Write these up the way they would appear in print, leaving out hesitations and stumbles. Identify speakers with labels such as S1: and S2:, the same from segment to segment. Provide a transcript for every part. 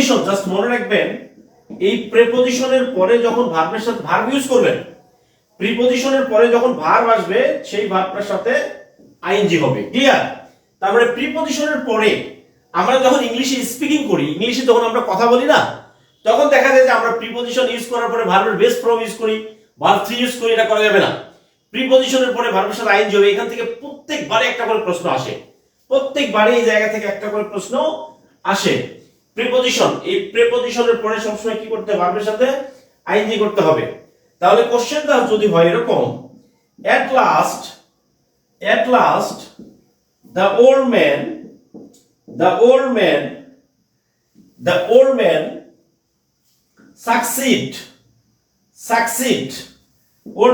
S1: Preposition just মনে রাখবেন, এই প্রিপজিশনের পরে যখন ভার্বের সাথে ভার্ব ইউজ করবেন, প্রিপজিশনের পরে যখন ভার্ব আসবে সেই ভার্বটার সাথে আইএনজি হবে। ক্লিয়ার? তার মানে প্রিপজিশনের পরে আমরা যখন ইংলিশে স্পিকিং করি, ইংলিশে যখন আমরা কথা বলি না, তখন দেখা যায় যে আমরা প্রিপজিশন ইউজ করার পরে ভার্বের বেস ফর্ম ইউজ করি, ভার্ব থ্রি ইউজ করি। এটা করা যাবে না। প্রিপজিশনের পরে ভার্বের সাথে আইএনজি হবে। এখান থেকে প্রত্যেকবারে একটা করে প্রশ্ন আসে, প্রত্যেকবারে এই জায়গা থেকে একটা করে প্রশ্ন আসে। প্রিপজিশন, এই প্রিপজিশনের পরে সবসময় কি করতে হবে? ভার্বের সাথে আইএনজি করতে হবে। তাহলে কোশ্চেনটা যদি হয় এরকম, at last the old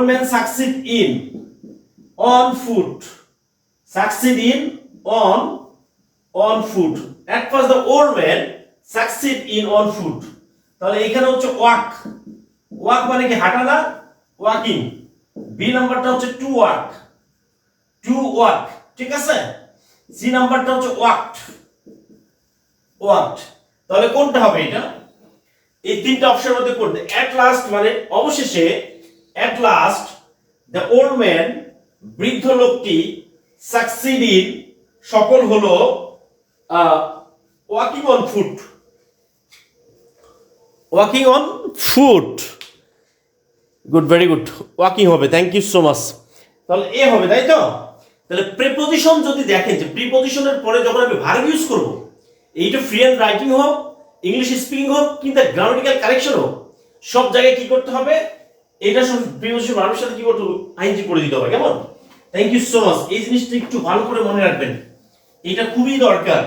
S1: man succeed in on foot, on foot. At first the old man succeed in on foot. তাহলে এখানে হচ্ছে ওয়াক মানে কি হাঁটা না, ওয়াকিং। বি নাম্বারটা হচ্ছে টু ওয়াক, ঠিক আছে। সি নাম্বারটা হচ্ছে ওয়াকড। তাহলে কোনটা হবে এটা? এই তিনটা অপশনের মধ্যে কোনটা? এট লাস্ট মানে অবশেষে, at last the old man, বৃদ্ধ লোকটি, সাকসিড সফল হলো, walking on foot. Good, very good, walking হবে। Thank you so much. তাহলে এ হবে, তাই তো? তাহলে প্রিপজিশন যদি দেখেন যে প্রিপজিশনের পরে যখন আমি ভার্ব ইউজ করব, এইটা ফ্রি হ্যান্ড রাইটিং হোক, ইংলিশ স্পিকিং হোক, কিন্তু গ্রামাটিক্যাল কারেকশন হোক, সব জায়গায় কি করতে হবে? এটা সব প্রিপজিশন ভার্বের সাথে কি করতে হবে? আইএনজি করে দিতে হবে। কেমন? Thank you so much. এই জিনিসটা একটু ভালো করে মনে রাখবেন, এটা খুবই দরকার।